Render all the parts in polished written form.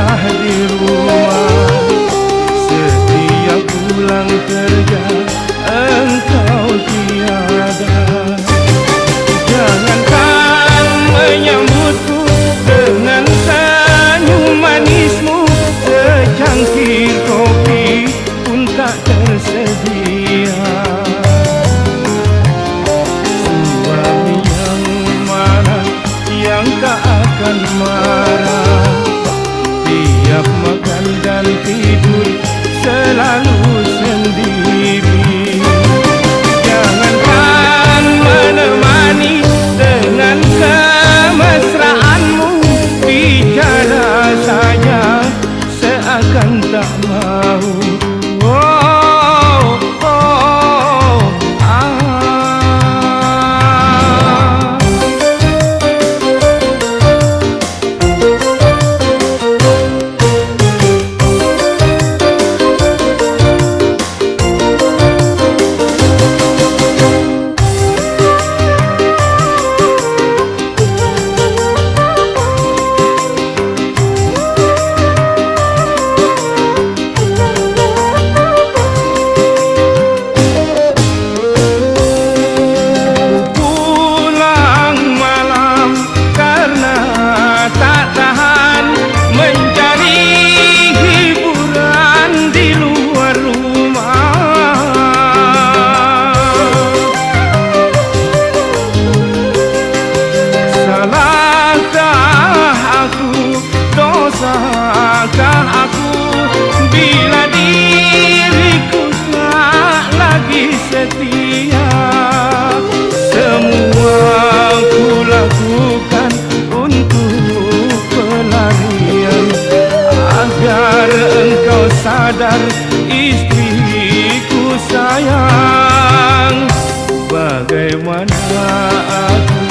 betah di rumah. Setiap pulang kerja engkau tiada. Jangankan menyambutku dengan senyum manismu, secangkir kopi pun tak tersedia. Suami yang mana yang tak akan marah, tiap makan dan tidur selalu sendiri. Jangankan menemani dengan kemesraanmu, bicara saja seakan tak mau. Dosakah aku bila diriku tak lagi setia? Semua ku lakukan untuk pelarian, agar engkau sadar istriku sayang. Bagaimana aku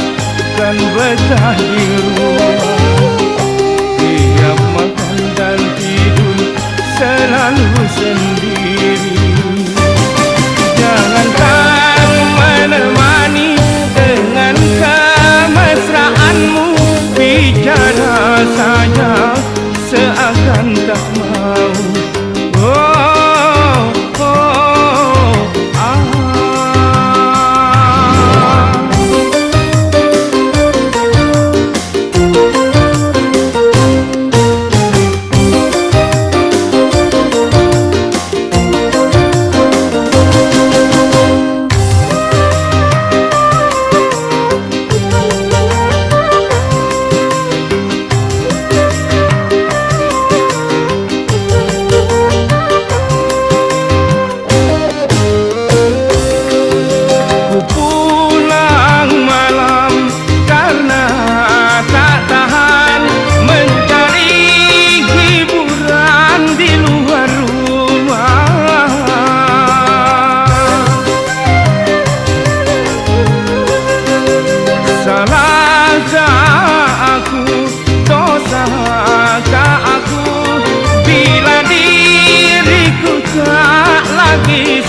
kan betah di rumah, tiap makan dan tidur selalu sendiri. Jangankan menemani dengan kemesraanmu, bicara saja seakan tak mau.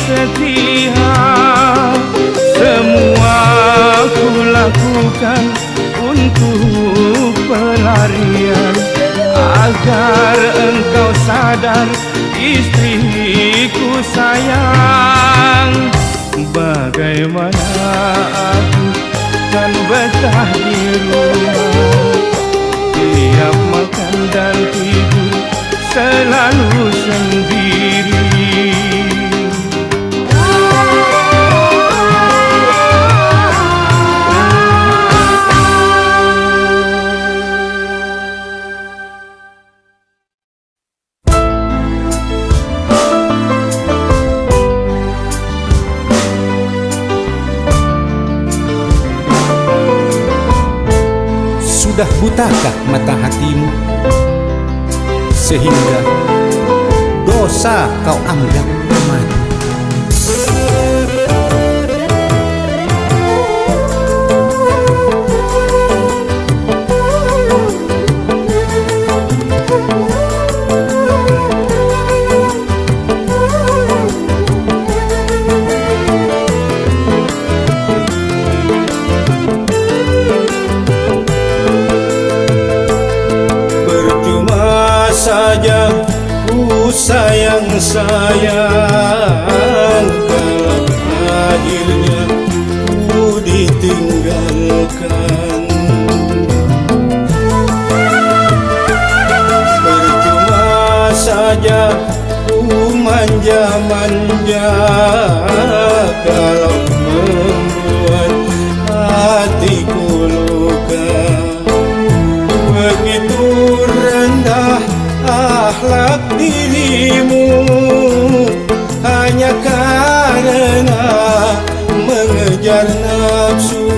Setia, semua ku lakukan untuk pelarian, agar engkau sadar istriku sayang. Bagaimana aku kan betah di rumah, tiap makan dan tidur selalu sendiri. Sudah butakah mata hatimu, sehingga dosa kau anggap mati? saja ku sayang-sayang, kalau akhirnya ku ditinggalkan. Percuma saja ku manja-manja, kalau membuat hatiku luka. Begitu rendah akhlak dirimu, hanya karena mengejar nafsu.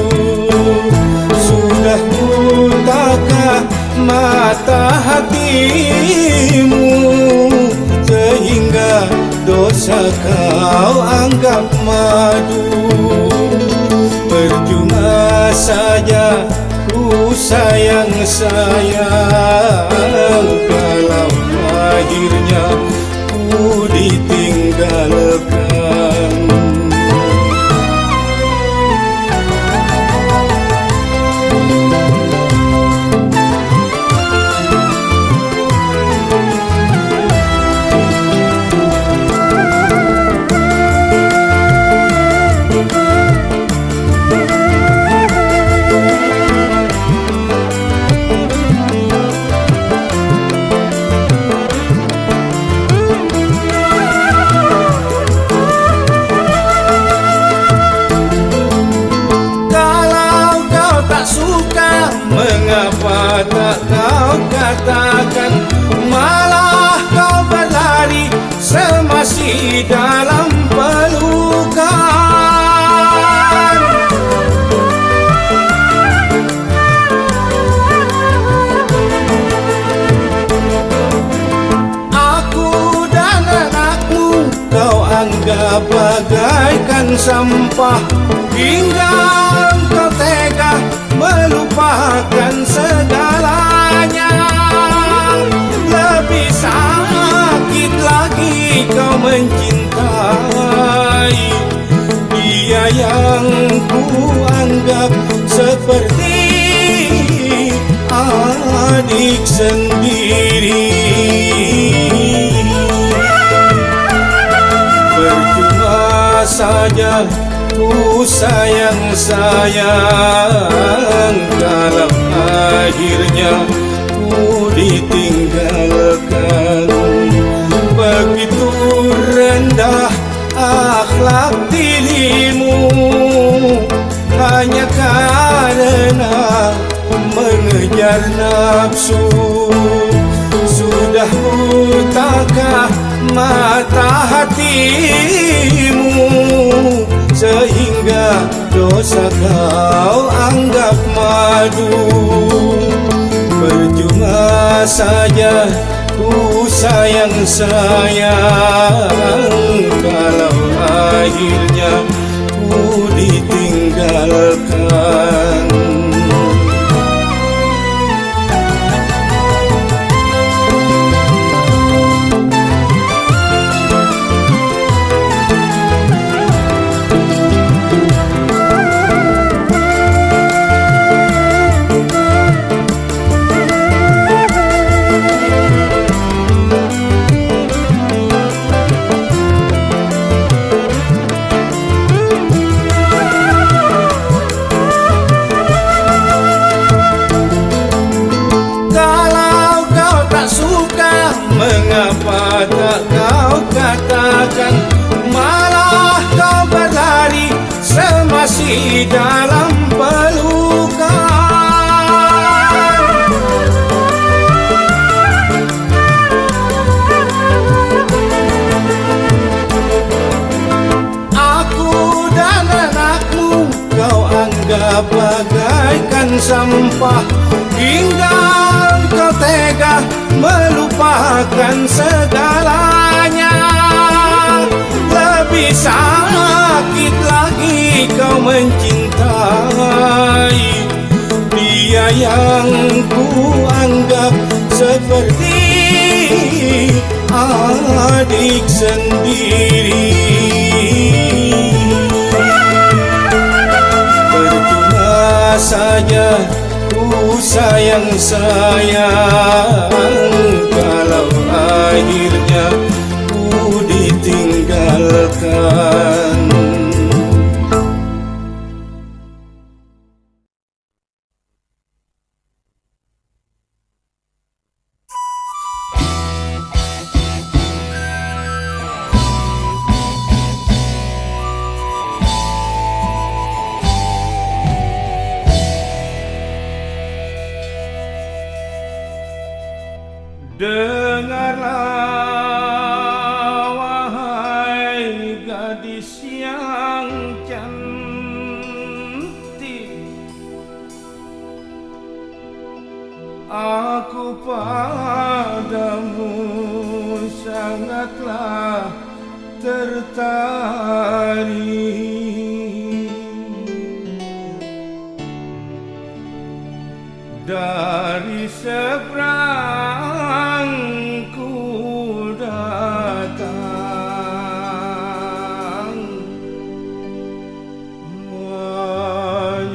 Sudah butakah mata hatimu, sehingga dosa kau anggap madu. Percuma saja ku sayang-sayang, kalau akhirnya ku ditinggalkan. Mengapa tak kau katakan, malah kau berlari semasih dalam pelukan. Aku dan anakmu kau anggap bagaikan sampah, hingga kau tega melupakan segalanya. Lebih sakit lagi kau mencintai dia yang ku anggap seperti adik sendiri. Percuma saja ku sayang-sayang, kalau akhirnya ku ditinggalkan. Begitu rendah akhlak dirimu, hanya karena mengejar nafsu. Sudah butakah mata hatimu, sehingga dosa kau anggap madu. Percuma saja ku sayang-sayang, kalau akhirnya ku ditinggalkan. Mengapa tak kau katakan, malah kau berlari semasih dalam pelukan. Aku dan anakmu kau anggap bagaikan sampah, hingga kau tega melupakan segalanya. Lebih sakit lagi kau mencintai dia yang ku anggap seperti adik sendiri. Percuma saja ku sayang-sayang, kalau Dengarlah wahai gadis yang cantik, aku padamu sangatlah tertarik. Dari seberang ku datang, hanyalah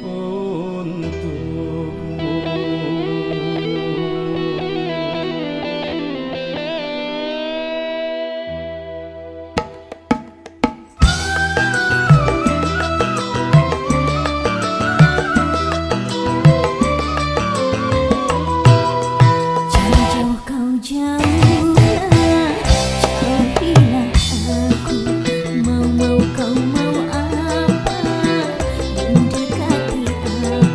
untukmu. Jauh kau jauhlah, jauhilah aku. Mau kau mau apa, mendekati aku.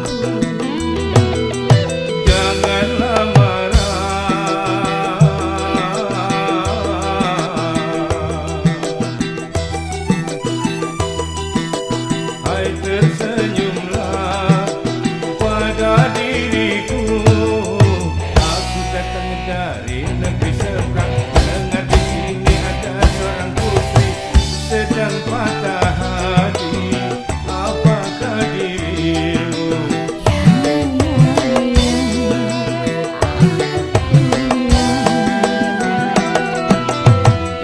Janganlah marah, hai tersenyumlah pada diriku. Aku datang dari negeri seberang, dengar di sini ada seorang putri sedang patah hati. Apakah dirimu?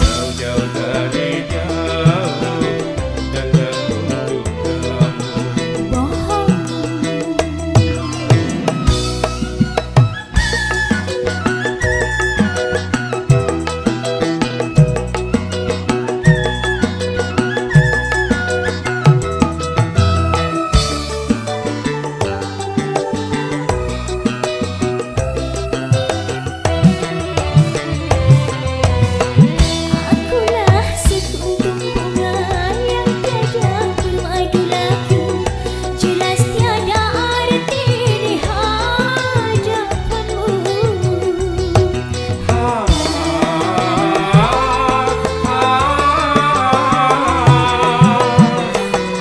Jauh-jauh dari jauh datang untuk kamu. Bohong. Akulah sekuntum bunga yang tiada bermadu lagi, jelas tiada arti di hadapanmu.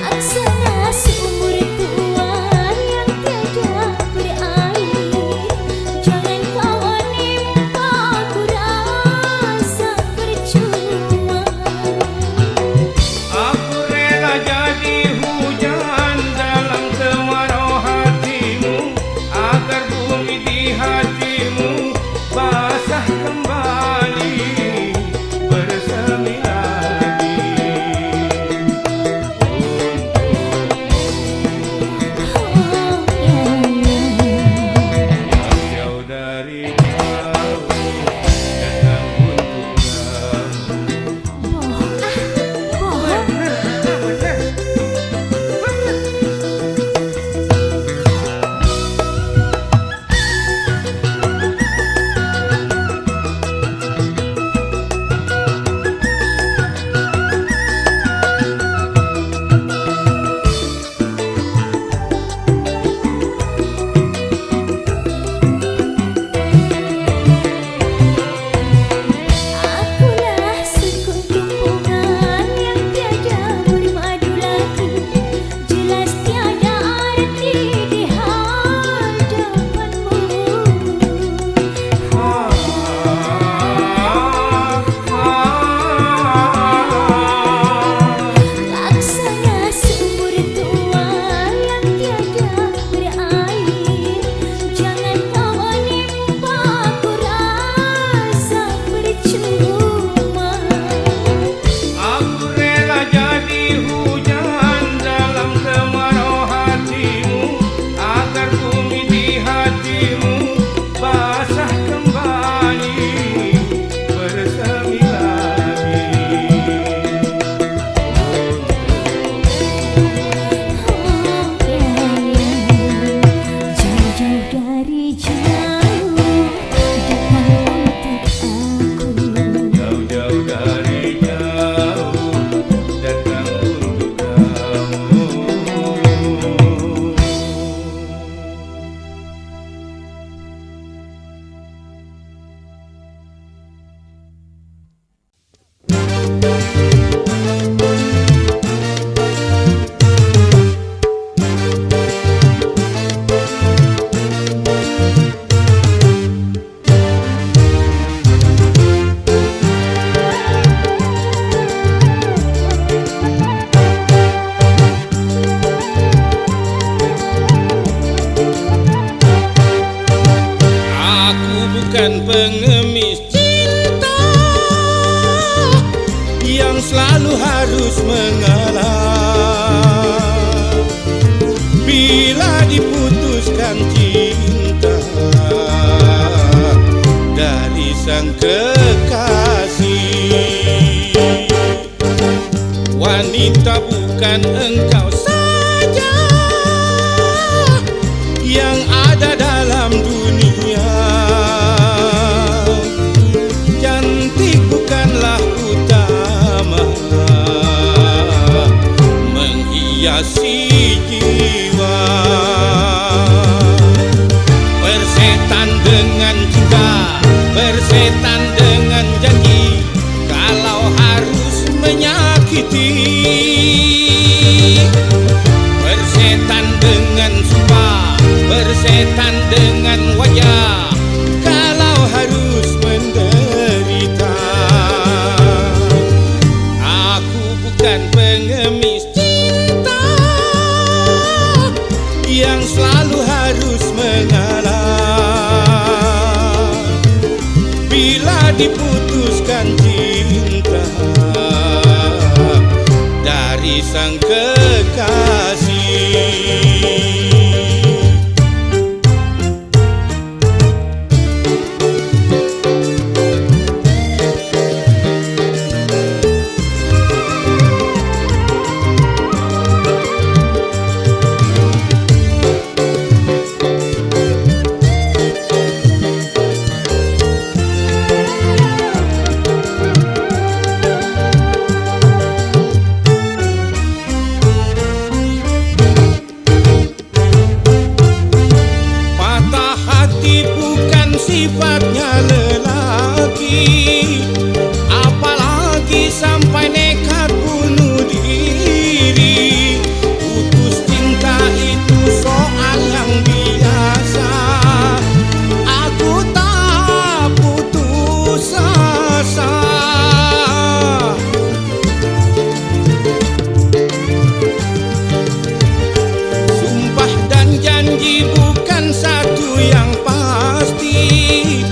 Aksana seumur tua yang tiada berair, jangan kau nimpa ku rasa percuma. Aku rela jadi hujan dalam kemarau hatimu, agar bumi di hatimu basah kembali, bersemi lagi. Jauh dari jauh datang untuk kamu. Bohong. bukan pengemis cinta yang selalu harus mengalah bila diputuskan cinta dari sang kekasih. Wanita bukan engkau saja yang ada dalam dunia. Cantik bukanlah utama menghiasi jiwa. Bersetan dengan cinta, bersetan dengan janji, kalau harus menyakiti. Bersetan dengan sumpah, bersetan dengan wajah, kalau harus menderita. Aku bukan pengemis cinta yang selalu harus mengalah bila diputuskan cinta dari sang kekasih. Sifatnya lelaki, apalagi sampai nekat bunuh diri. Putus cinta itu soal yang biasa, aku tak putus asa. Sumpah dan janji bukan satu yang pasti,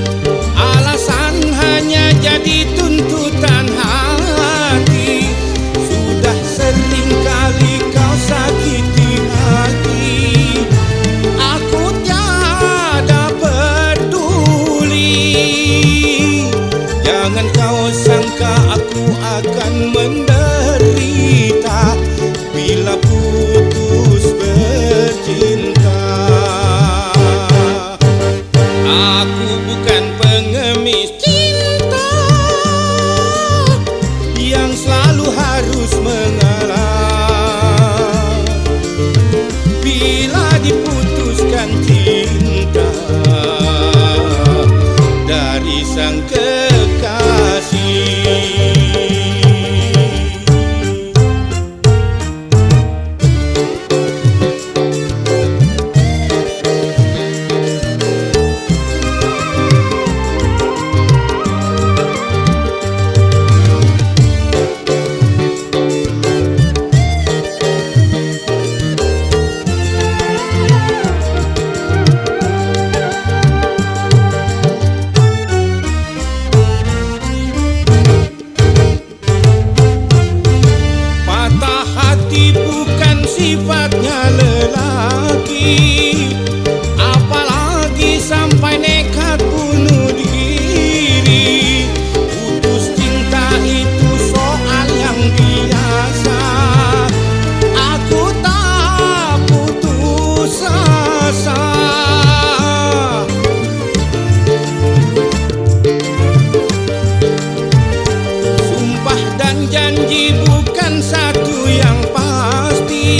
alasan hanya jadi tuntutan hati. Sudah sering kali kau sakiti hati, aku tiada peduli. Jangan kau sangka aku akan menderita bila putus bercinta. Aku bukan pengemis cinta yang selalu harus mengalah bila diputuskan cinta dari sang kekasih. Sifatnya lelaki, apalagi sampai nekat bunuh diri. Putus cinta itu soal yang biasa, aku tak putus asa. Sumpah dan janji bukan satu yang pasti,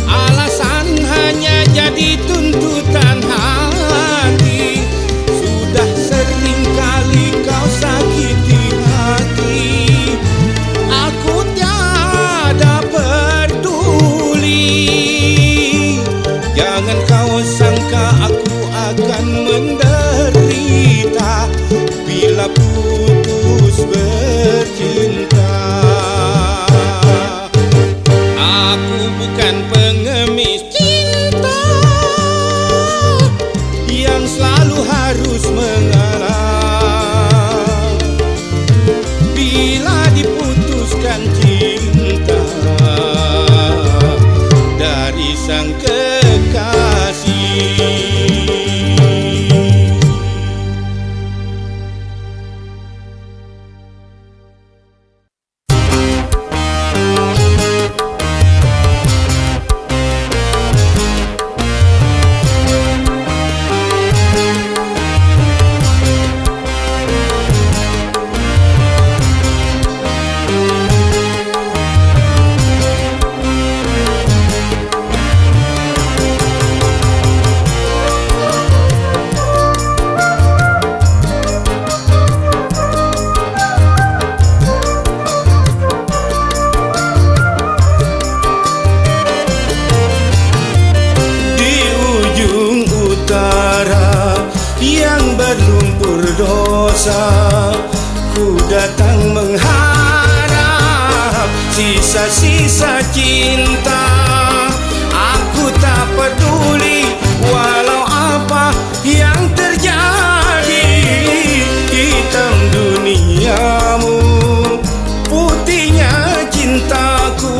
alasan hanya jadi tuntutan hati. Sudah sering kali kau sakiti hati, aku tiada peduli. Jangan kau sangka aku akan menderita bila putus bercinta. Aku bukan pengemis cinta yang selalu harus mengalah berdosa. Ku datang mengharap sisa-sisa cinta. Aku tak peduli walau apa yang terjadi. Hitam duniamu, putihnya cintaku.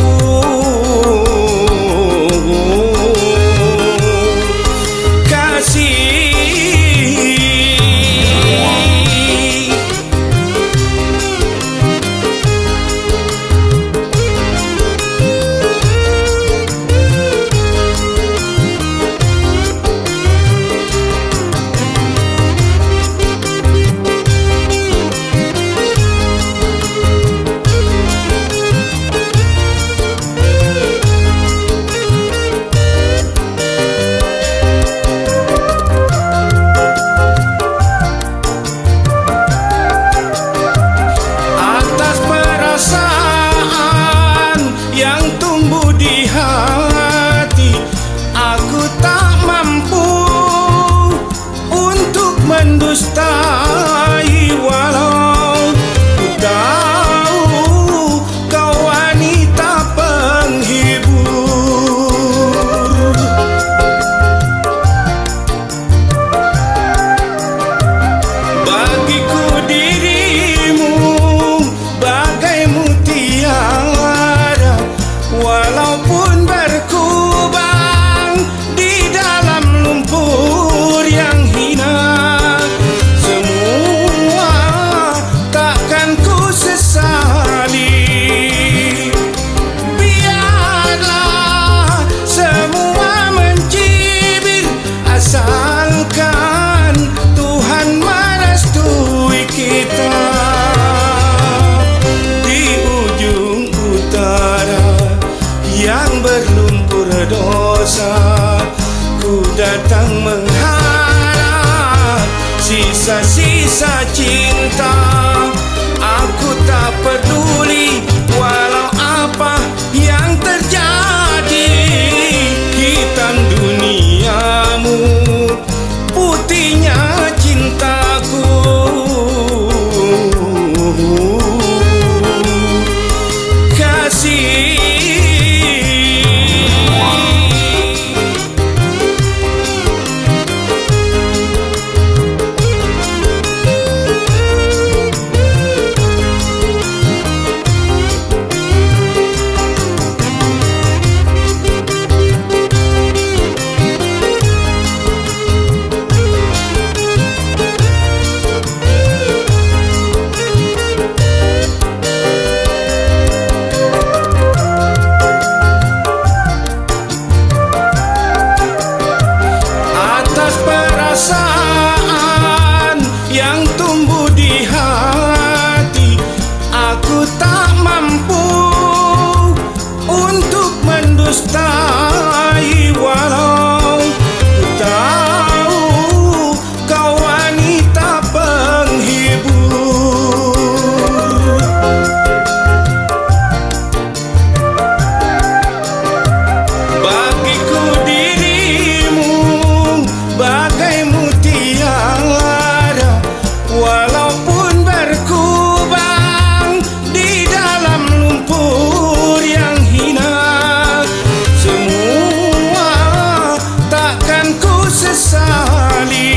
Mendustai walau ku tahu kau wanita penghibur. Bagiku dirimu bagai mutiara, walaupun berkubang di dalam lumpur yang hina. Asalkan Tuhan merestui kita. Di ujung utara yang berlumpur dosa, ku datang mengharap sisa-sisa cinta. Aku tak peduli walau apa yang terjadi. Hitam duniamu, putihnya cintaku. Kasih perasaan yang tumbuh di hati, aku tak mampu untuk mendustai walau ku tahu kau wanita penghibur. Bagiku dirimu bagai mutiara, walaupun berkubang di dalam lumpur yang hina. Semua takkan ku sesali.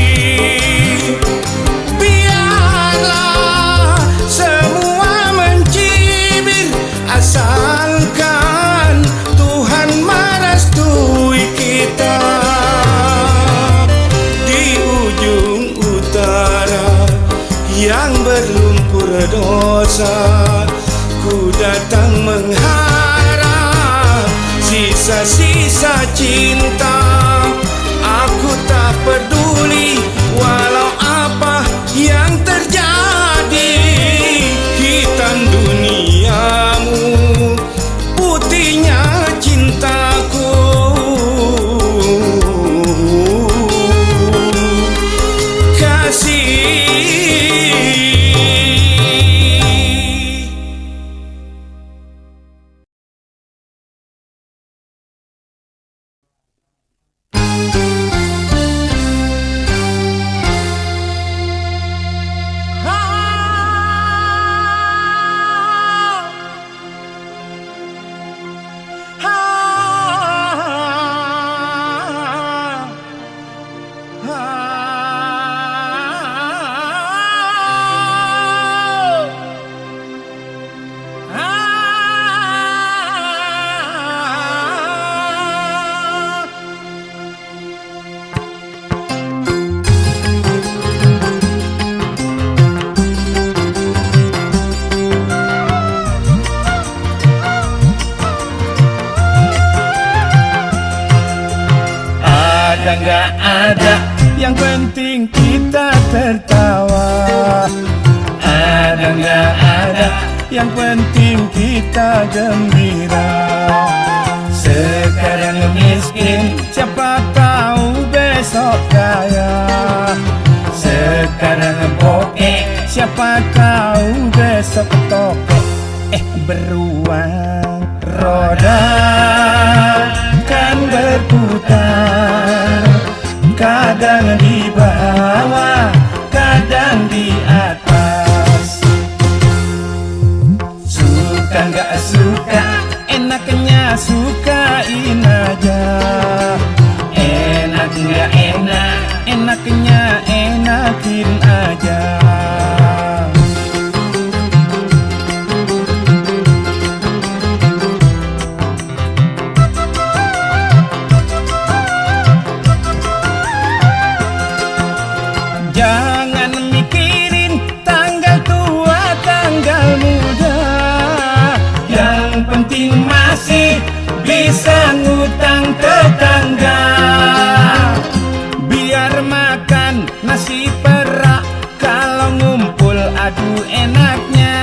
Biarlah semua mencibir, asalkan Tuhan merestui kita. Yang berlumpur dosa, ku datang mengharap sisa-sisa cinta. Aku tak peduli walau apa yang terjadi. Hitam duniamu, putihnya cintaku. Kasih yang penting kita tertawa. Ada nggak ada, yang penting kita gembira. Sekarang miskin, siapa tahu besok kaya. Sekarang bokeh, siapa tahu besok tokek. Beruang roda kan berputar, kadang di bawah, kadang di atas. Suka nggak suka, enaknya sukain aja. Enak nggak enak, enaknya enakin aja. Jangan mikirin tanggal tua, tanggal muda. Yang penting masih bisa ngutang tetangga. Biar makan nasi perak, kalau ngumpul aduh enaknya.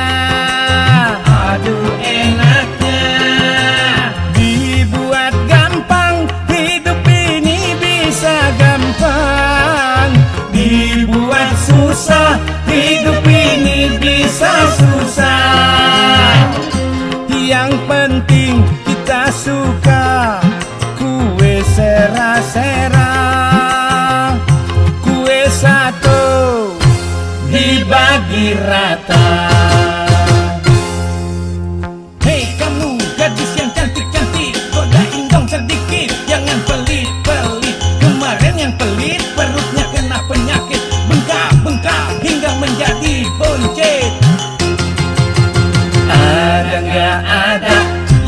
Aduh enaknya. Dibuat gampang, hidup ini bisa gampang. Dibuat susah, hidup ini bisa susah. Yang penting kita suka kue sera-sera. Kue satu dibagi rata. Hei kamu gadis yang cantik-cantik, godain dong sedikit, jangan pelit-pelit. Kemarin yang pelit perutnya kena penyakit, bengkak-bengkak hingga menjadi boncet. Ada nggak ada,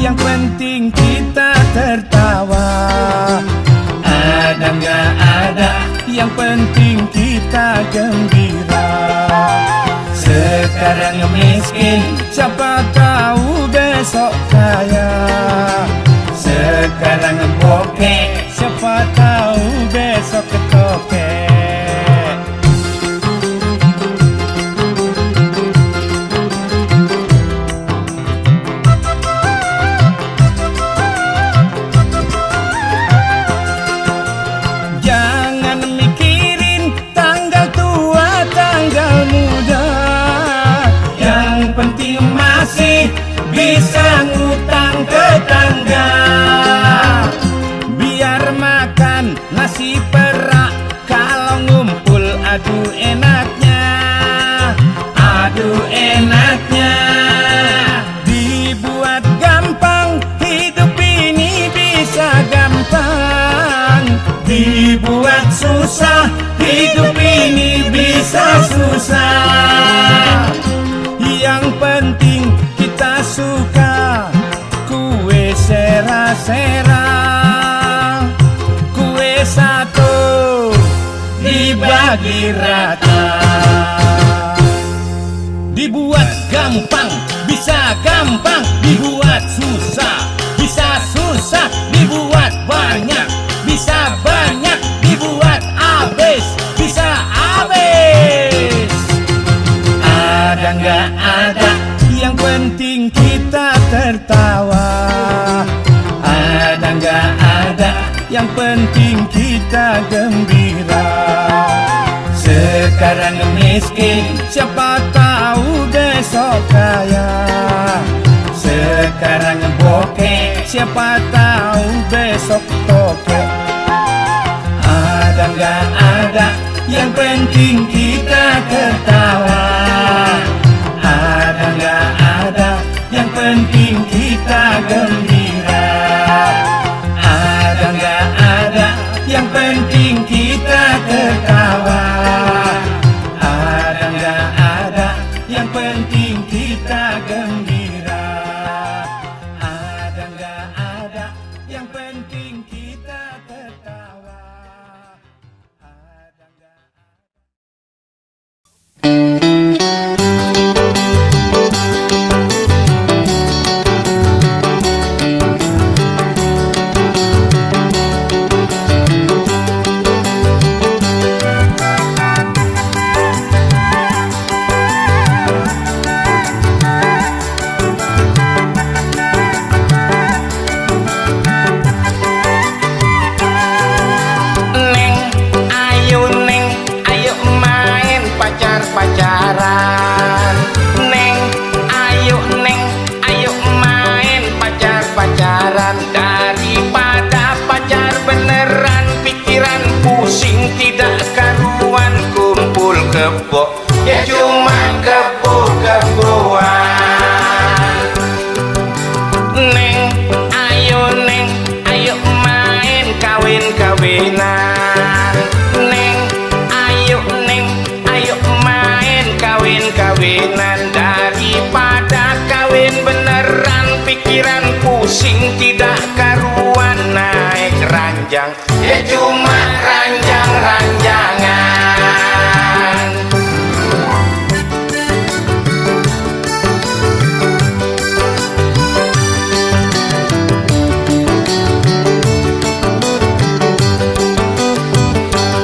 yang penting kita tertawa. Ada nggak ada, yang penting kita gembira. Sekarang miskin, siapa tahu besok kaya. Sekarang bokeh, siapa tahu besok ketokek. Jangan mikirin tanggal tua, tanggal muda. Yang penting masih bisa ngutang tetangga. Biar makan nasi perak, kalau ngumpul aduh enaknya. Aduh enaknya. Dibuat gampang, hidup ini bisa gampang. Dibuat susah, hidup ini bisa susah. Yang penting kita suka kue sera-sera. Kue satu dibagi rata. Dibuat gampang, bisa gampang. Dibuat susah, bisa susah. Dibuat banyak, bisa banyak. Dibuat habis, bisa habis. Ada nggak ada, yang penting kita tertawa. Ada nggak ada, yang penting kita gembira. Sekarang miskin, siapa tahu besok kaya. Sekarang bokeh, siapa tahu besok tokek. Ada nggak ada, yang penting kita tertawa. Ada nggak ada, yang penting kita gembira. Ada nggak ada, yang penting kita tertawa. Ada nggak ada, yang penting kita gembira. Ada nggak ada, yang penting kita tertawa. Ada nggak ada. pusing tidak karuan naik ranjang, ya cuma ranjang-ranjangan.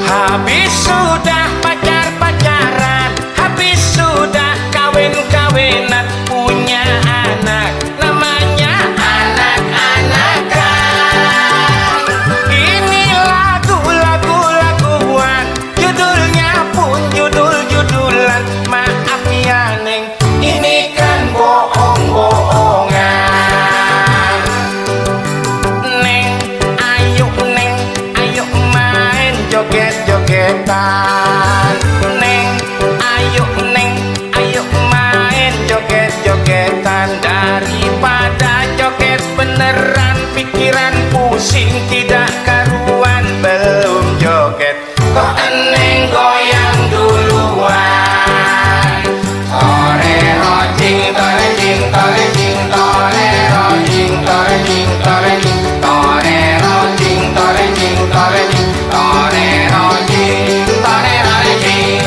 Habis sudah pacar-pacaran, habis sudah kawin-kawinan, punya anak namanya anak-anakan. Ini lagu-lagu-laguan, judulnya pun judul-judulan. Maaf ya Neng, ini kan bohong-bohongan. Neng, ayo main joget-jogetan. Neng, ayo main joget-jogetan. Daripada joget beneran pikiran pusing tidak karuan. Belum joget kok Neng goyang duluan. Torero jing tore jing tore jing torero jing tore jing tore jing torero jing tore jing tore jing torero jing torero jing.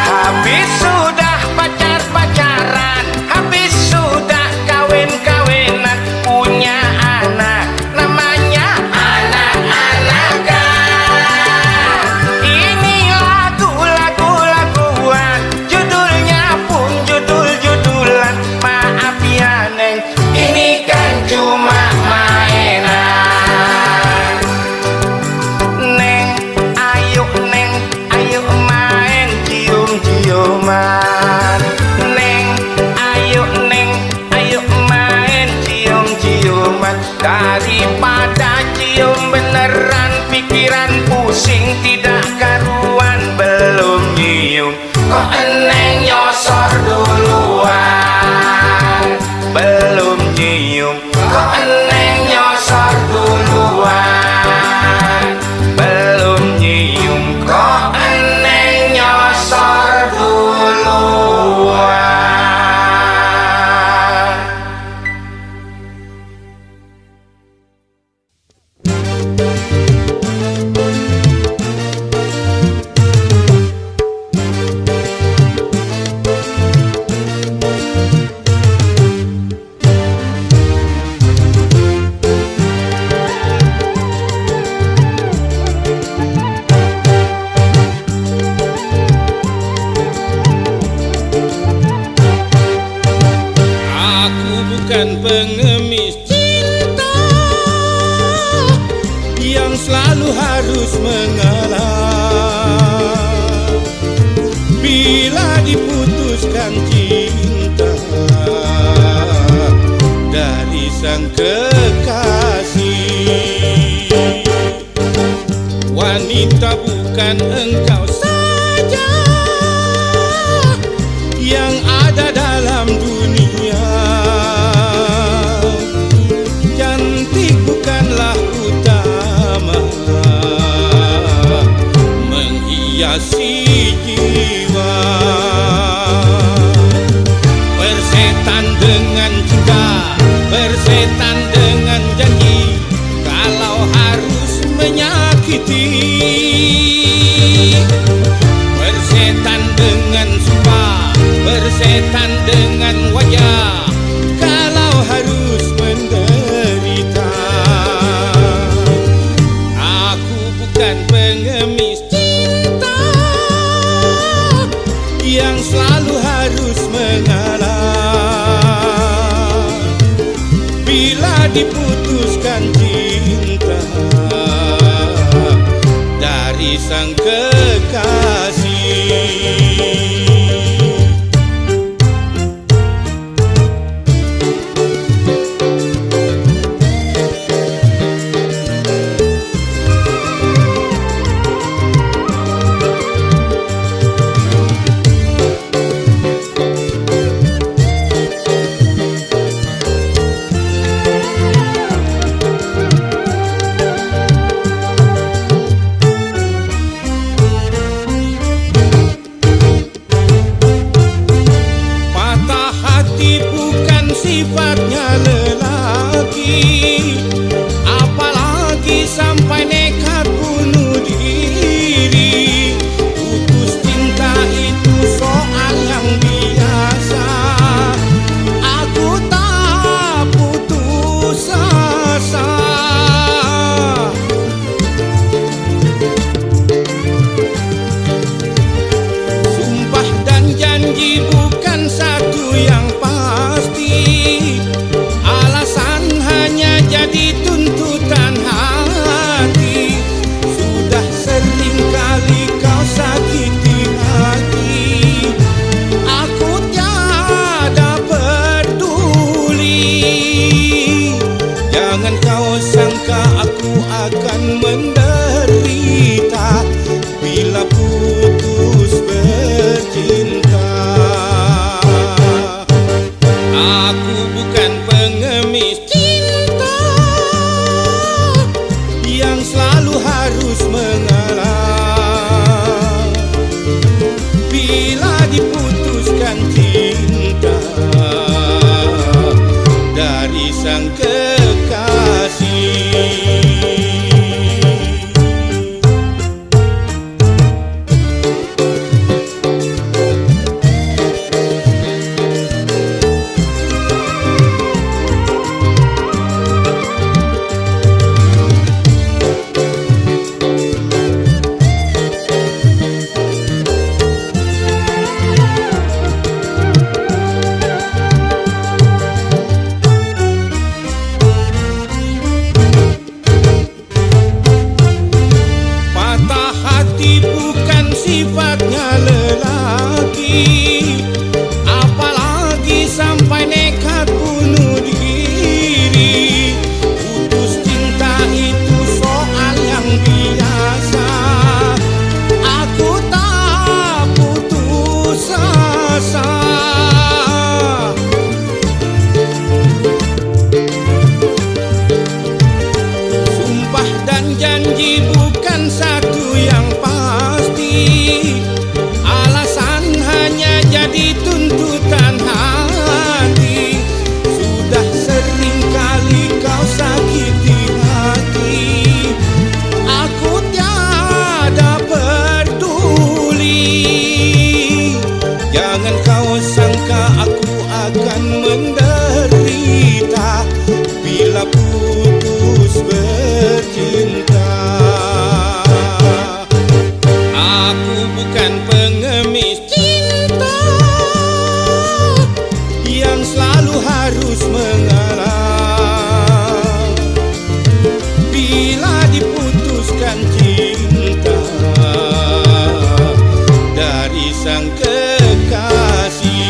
Habis sudah pacar-pacaran, habis sudah kawin-kawinan, punya anak namanya anak-anakan. Ini lagu-lagu-laguan, judulnya pun judul-judulan. Maaf ya Neng, ini kan cuma mainan. Neng, ayo main cium-ciuman. Neng, ayo main cium-ciuman. Daripada cium beneran pikiran pusing tidak karuan. Belum nyium kok Neng nyosor duluan. Belum nyium kok Neng nyosor duluan. Belum nyium kok Neng nyosor duluan. Aku bukan pengemis cinta yang selalu harus mengalah. Bila diputuskan cinta dari sang kekasih, wanita bukan engkau saja yang ada dalam dunia. Cantik bukanlah utama menghiasi jiwa. Bersetan dengan cinta, bersetan dengan janji, kalau harus menyakiti. Bersetan dengan sumpah, bersetan dengan wajah, kalau harus menderita. Aku bukan pengemis cinta yang selalu harus mengalah. Bila diputuskan cinta dari sang kekasih. aku akan menderita bila putus bercinta. Aku bukan pengemis cinta yang selalu harus mengalah bila diputuskan cinta dari sang kekasih.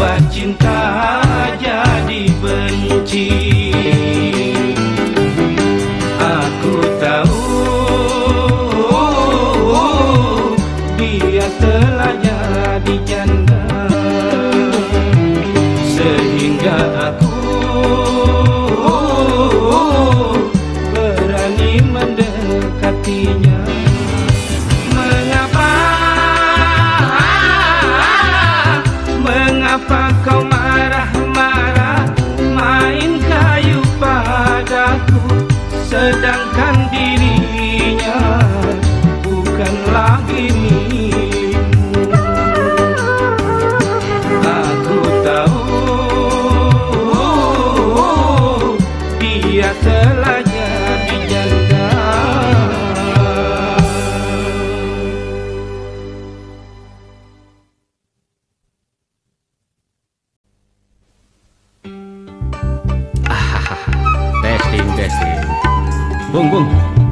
buat cinta jadi benci. Aku tahu dia telah jadi janda, sehingga aku berani mendekatinya. Mengapa kau marah-marah, main kayu padaku, sedangkan dirinya bukan lagi milikmu. Aku tahu dia telah jadi janda. Testing. Bung,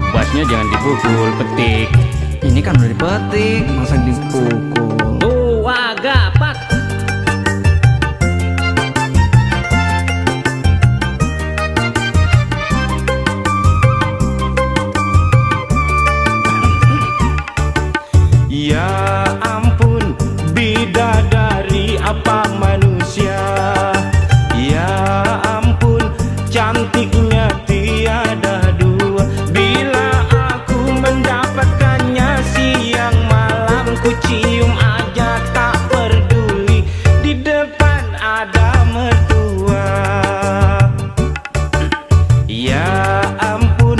bassnya jangan dipukul, petik. Ini kan udah dipetik, masa dipukul? Dua gapat. Ya ampun, bidadari apa manusia? Ya ampun, cantiknya tiada dua. Bila aku mendapatkannya siang malam, ku cium aja tak peduli, di depan ada mertua. Ya ampun,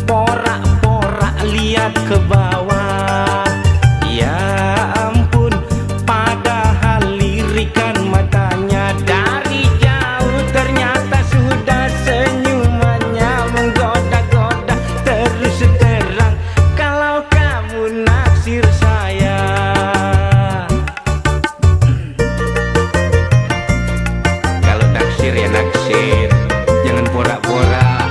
porak-porak lihat ke bawah. Ya ampun, padahal lirikan matanya dari jauh ternyata sudah senyumannya menggoda-goda terus terang. Kalau kamu naksir saya, kalau naksir ya naksir, jangan porak-porak.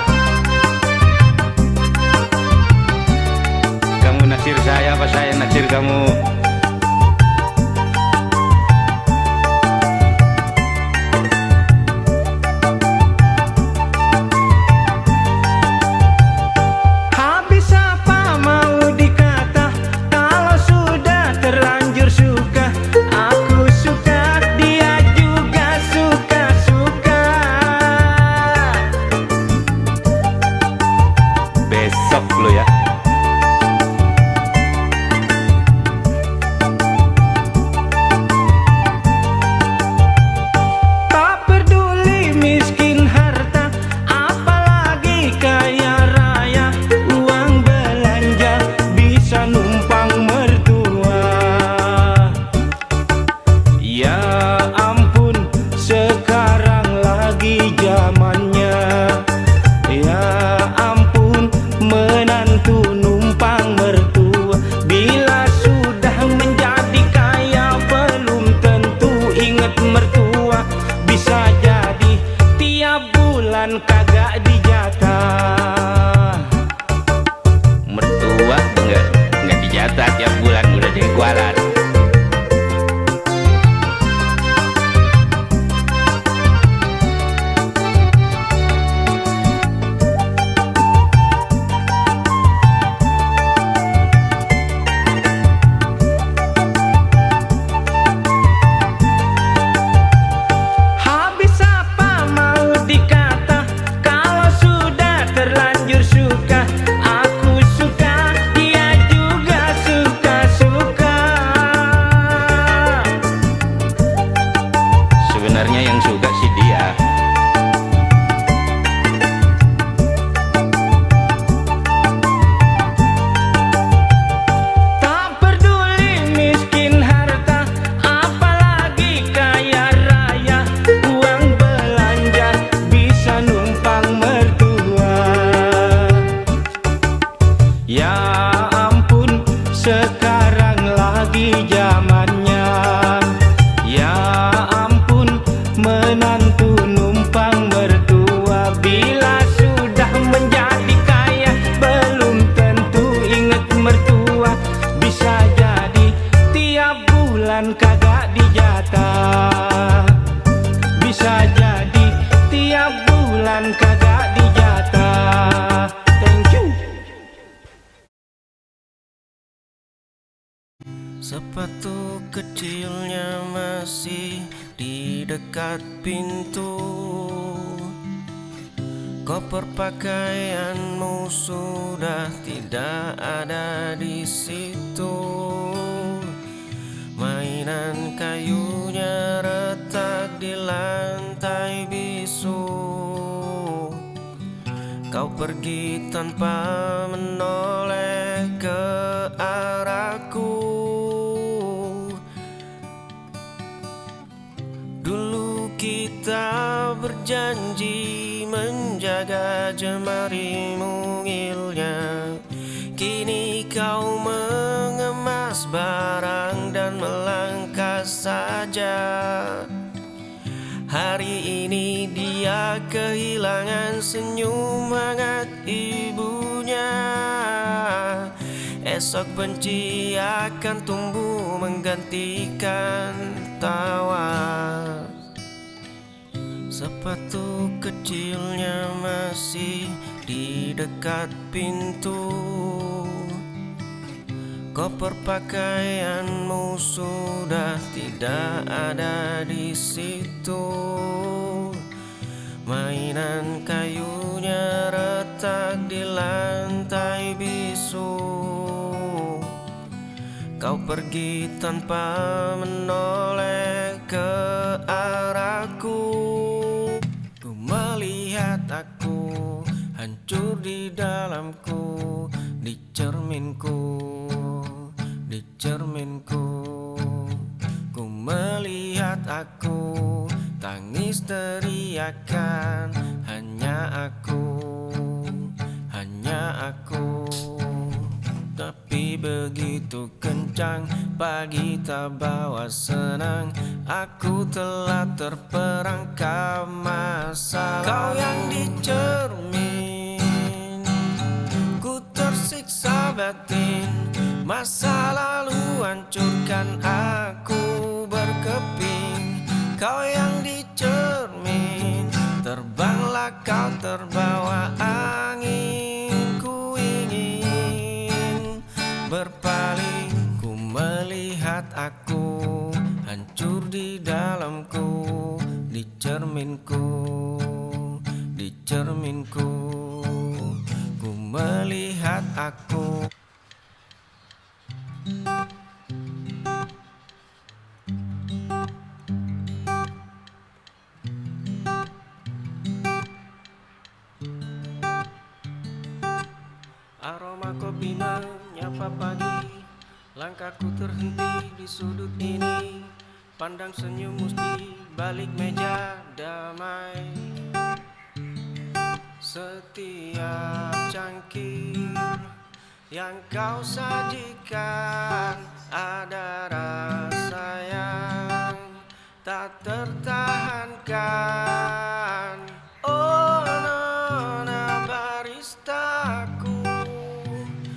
Kamu naksir saya apa saya naksir kamu? Habis apa mau dikata, kalau sudah terlanjur suka. Aku suka, dia juga suka-suka. Besok lo ya. Tak peduli miskin harta, apalagi kaya raya, uang belanja bisa numpang mertua. Ya ampun, sekarang lagi zamannya. Ya ampun, menantu numpang mertua. Bila sudah menjadi kaya belum tentu ingat mertua. Bisa jadi tiap bulan kagak dijatah. Mertua enggak dijatah tiap bulan, udah jadi kualat. Habis apa mau dikata, kalau sudah terlanjur suka. Aku suka, dia juga suka-suka. Sebenarnya yang suka sih dia. Tak peduli miskin harta, apalagi kaya raya, uang belanja bisa numpang mertua. Ya ampun, sekarang lagi zamannya. Ya ampun, menantu Sepatu kecilnya masih di dekat pintu. Koper pakaianmu sudah tidak ada di situ. Mainan kayunya retak di lantai bisu. Kau pergi tanpa menoleh ke arahku. Dulu kita berjanji menjaga jemari mungilnya. Kini kau mengemas barang dan melangkah saja. Hari ini dia kehilangan senyum hangat ibunya. Esok benci akan tumbuh menggantikan tawa. Sepatu kecilnya masih di dekat pintu. Koper pakaianmu sudah tidak ada di situ. Mainan kayunya retak di lantai bisu. Kau pergi tanpa menoleh ke arahku. Ku melihat aku hancur di dalamku, di cerminku. Di cerminku, ku melihat aku tangis teriakan. Hanya aku, hanya aku. Tapi begitu kencang, pagi tak bawa senang. Aku telah terperangkap masalah. Kau yang di cermin, ku tersiksa batin. Masa lalu hancurkan aku berkeping. Kau yang di cermin, terbanglah kau terbawa angin. Ku ingin berpaling, ku melihat aku hancur di dalamku, di cerminku, di cerminku. Ku melihat aku. Aroma kopi menyapa pagi. Langkahku terhenti di sudut ini. Pandang senyummu di balik meja damai. Setiap cangkir yang kau sajikan ada rasa yang tak tertahankan. Oh nona baristaku,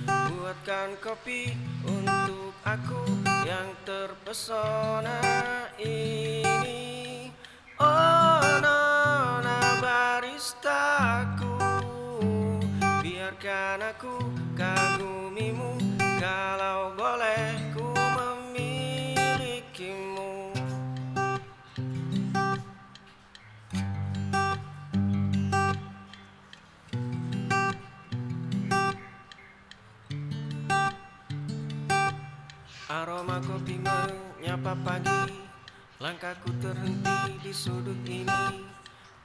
buatkan kopi untuk aku yang terpesona ini. Oh nona baristaku, biarkan aku kagumimu. Kalau boleh ku memilikimu. Aroma kopi menyapa pagi. Langkahku terhenti di sudut ini.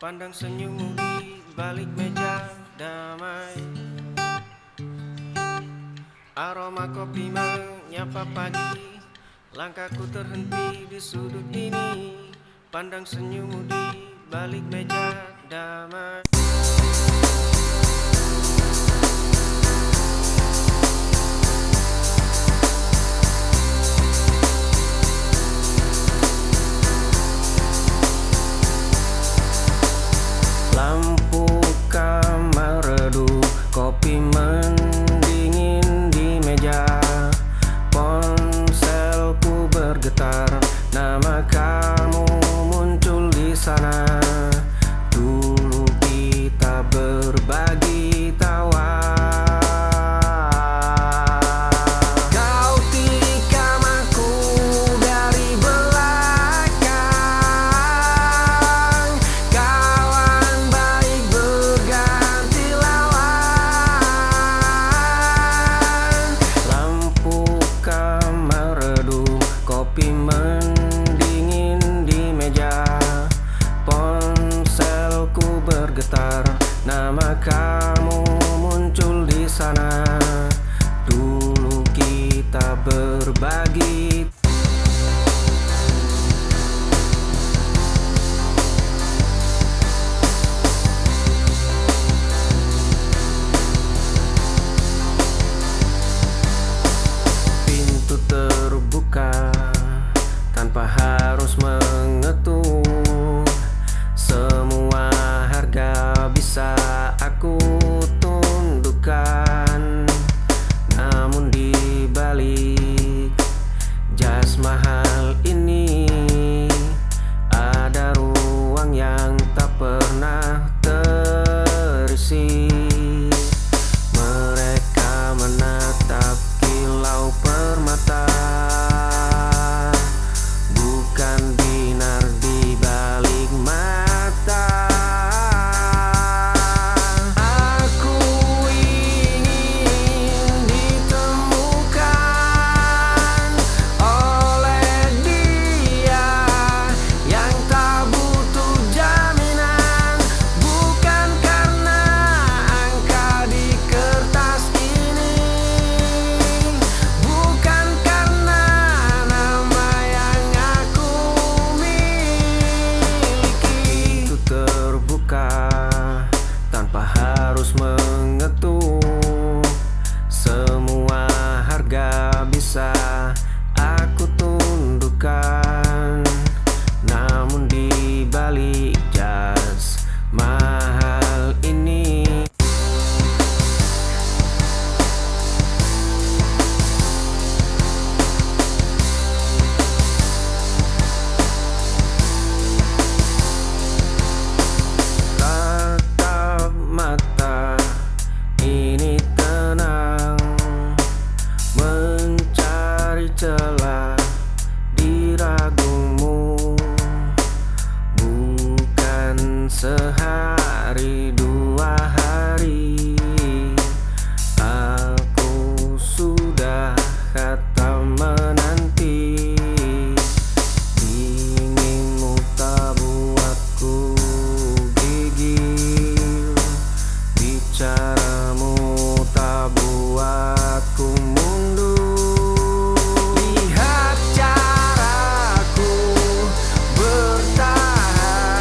Pandang senyummu di balik meja damai. Aroma kopi menyapa pagi. Langkahku terhenti di sudut ini. Pandang senyummu di balik meja damai. Lampu kamar redup, kopi mendingin di meja. Ponselku bergetar, nama kamu muncul di sana. Dulu kita berbagi tawa. Kau tikam aku Sehari dua hari aku sudah kata menanti. Inginmu tak buatku gigil, bicaramu tak buatku mundur. Lihat caraku bertahan,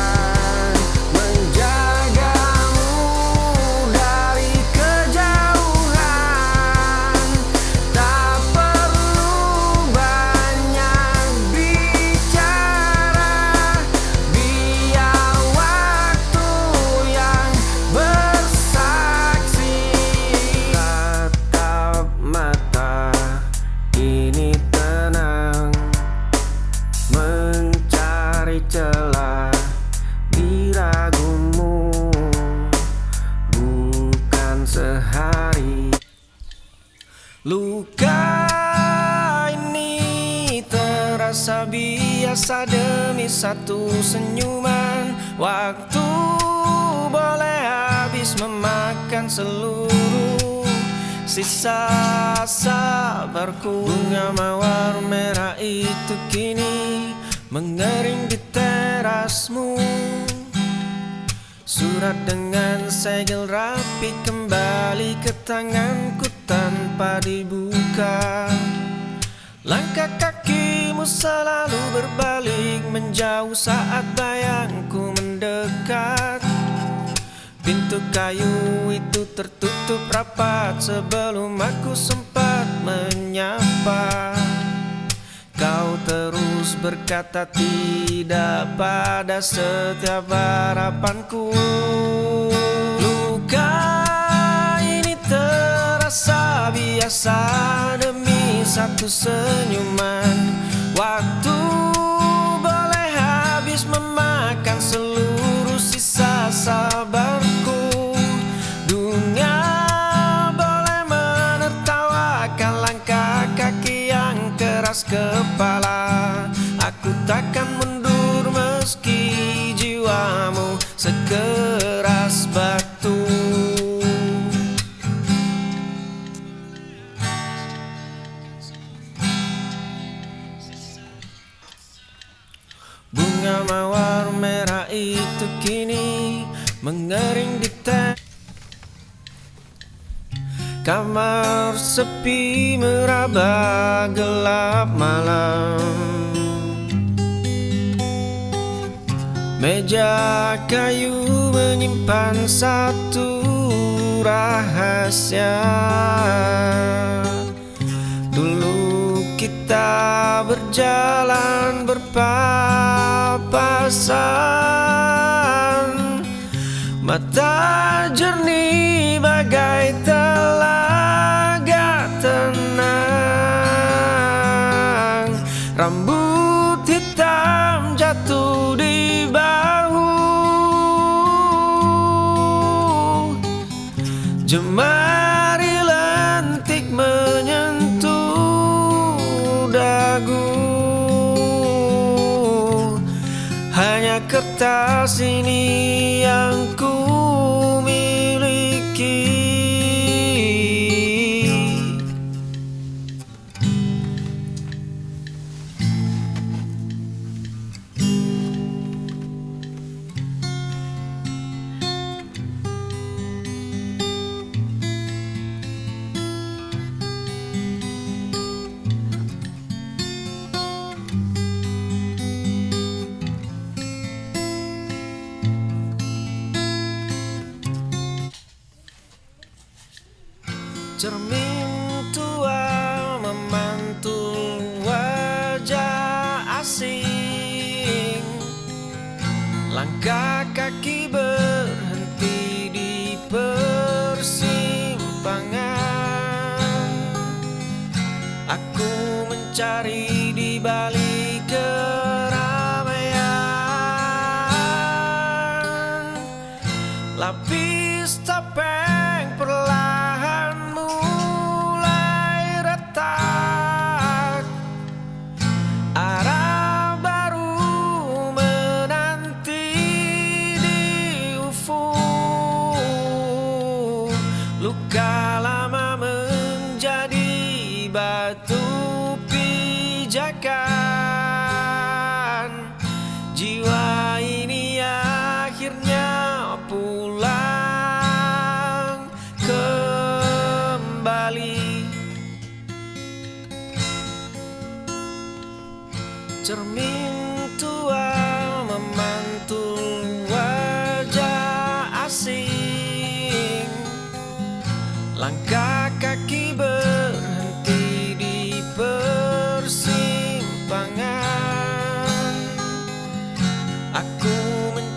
menjagamu dari kejauhan. Tak perlu banyak bicara, biar waktu yang bersaksi. Tatap mata ini tenang, mencari celah di ragumu. Bukan sehari luka ini terasa biasa demi satu senyuman. Waktu boleh habis memakan seluruh sisa sabarku. Bunga mawar merah itu kini mengering di terasmu. Surat dengan segel rapi kembali ke tanganku tanpa dibuka. Langkah kakimu selalu berbalik menjauh saat bayangku mendekat. Pintu kayu itu tertutup rapat sebelum aku sempat menyapa. Kau terus berkata tidak pada setiap harapanku. Luka ini terasa biasa demi satu senyuman. Waktu boleh habis memakan seluruh sisa sabarku. Dunia boleh menertawakan langkah kaki yang keras kepala. Aku takkan mundur meski jiwamu sekeras batu. Bunga mawar merah itu kini mengering di kamar sepi meraba gelap malam. Meja kayu menyimpan satu rahasia. Dulu kita berjalan berpapasan, mata jernih bagai telaga tenang. Rambut hitam jatuh di bahu, jemari lentik menyentuh dagu. Hanya kertas ini yang ku miliki. Cermin tua memantul wajah asing. Langkah kaki berhenti di persimpangan. Aku mencari di balik keramaian. Lapis topeng perlahan mulai retak. Arah baru menanti di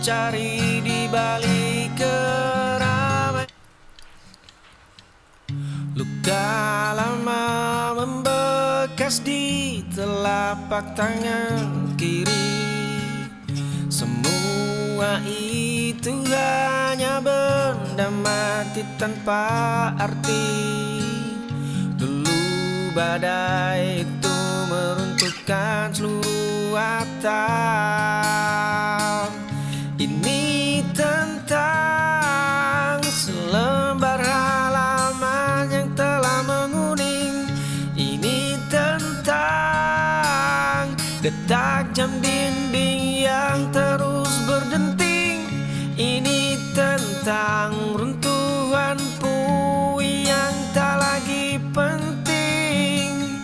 mencari di balik keramaian. Luka lama membekas di telapak tangan kiri. Semua itu hanya benda mati tanpa arti. Dulu badai itu meruntuhkan seluruh atap. Ini tentang selembar halaman yang telah menguning. Ini tentang detak jam dinding yang terus berdenting. Ini tentang runtuhan puing yang tak lagi penting.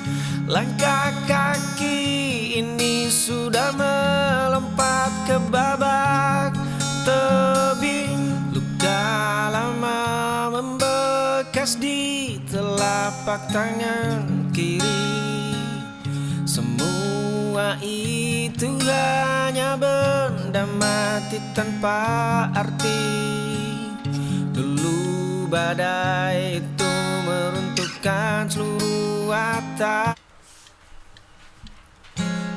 Langkah kaki ini sudah melompat ke babak tebing. Luka lama membekas di telapak tangan kiri. Semua itu hanya benda mati tanpa arti. Dulu badai itu meruntuhkan seluruh atap.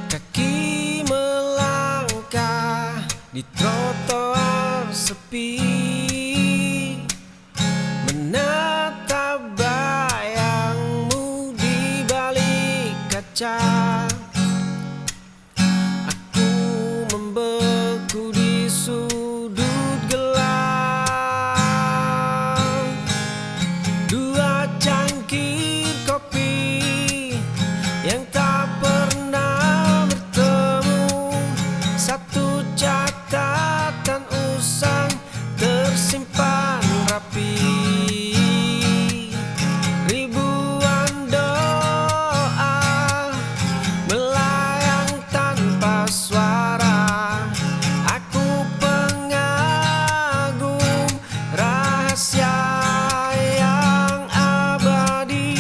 Kaki melangkah di trotoar sepi, menatap bayangmu di balik kaca. Aku membeku di sudut gelap. Dua cangkir kopi yang tak pernah bertemu. Satu catatan usang tersimpan rapi. Ribuan doa melayang tanpa suara. Aku pengagum rahasia yang abadi.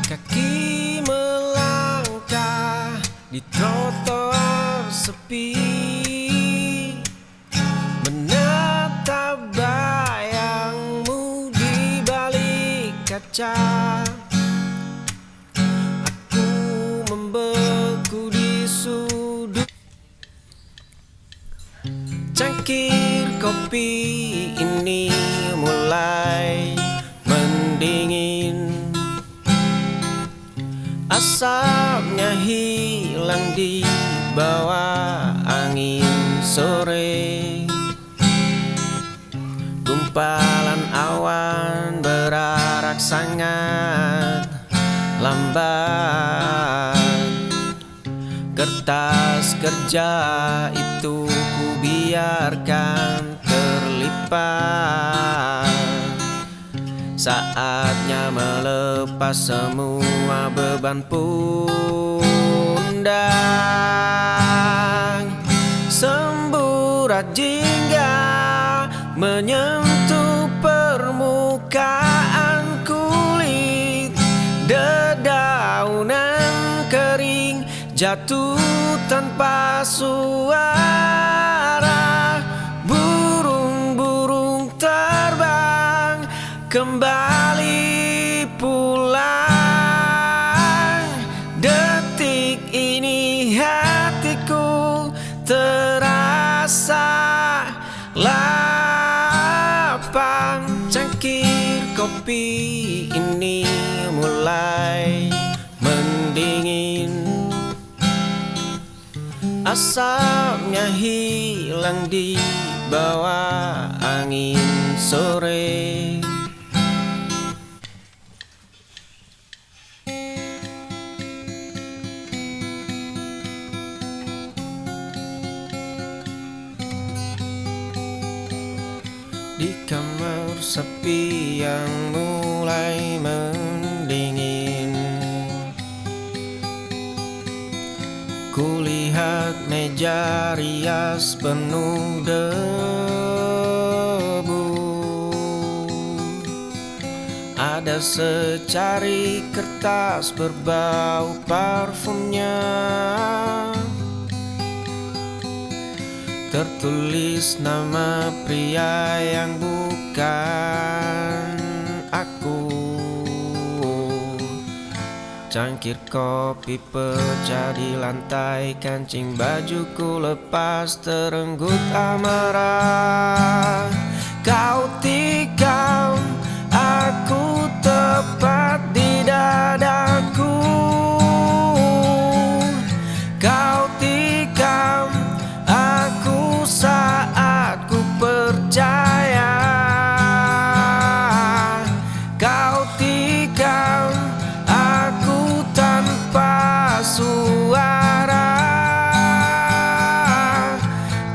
Kaki melangkah di trotoar sepi, menatap bayangmu di balik kaca. Aku membeku di sudut. Cangkir kopi ini mulai mendingin. Asapnya hilang di bawah angin sore. Gumpalan awan berarak sangat lambat. Kertas kerja itu ku biarkan terlipat. Saatnya melepas semua beban pundak. Semburat jingga menyentuh permukaan kulit. Dedaunan kering jatuh tanpa suara. Burung-burung terbang kembali pulang. Detik ini hatiku terasa lapang. Cangkir kopi ini mulai mendingin. Asapnya hilang di bawah angin sore. Di kamar sepi yang mulai mendingin, kulihat meja rias penuh debu. Ada Ada secari kertas berbau parfumnya, tertulis nama pria yang bukan aku. Cangkir kopi pecah di lantai, kancing bajuku lepas terenggut amarah. Kau tikam aku tepat di dadaku. Kau tikam aku saat ku percaya. Kau tikam aku tanpa suara.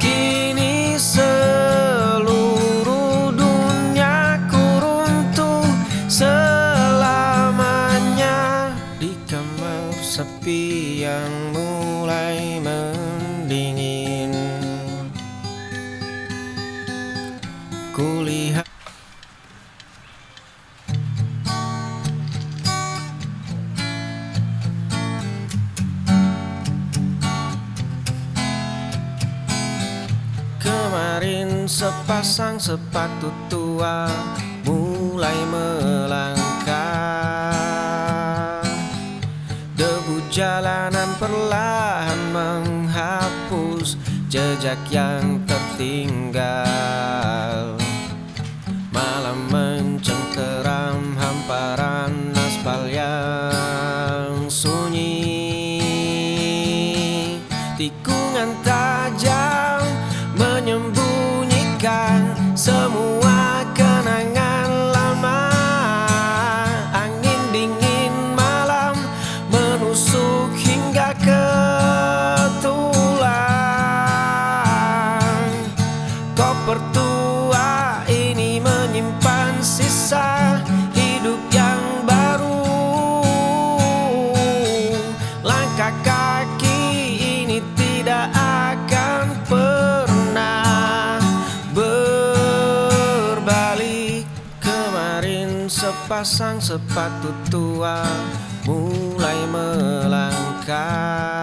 Kini seluruh duniaku runtuh selamanya. Di kamar sepi yang mulai mendingin, kulihat kemarin sepasang sepatu tua mulai melangkah. Debu jalanan perlahan menghapus jejak yang tertinggal. Malam mencengkeram hamparan aspal yang sunyi. Tikungan tajam menyembunyikan semua kenangan lama. Angin dingin malam menusuk hingga ke tulang. Koper tua ini menyimpan sisa hidup yang baru. Langkah kaki ini tidak akan pernah berbalik. Kemarin sepasang sepatu tua mulai melangkah.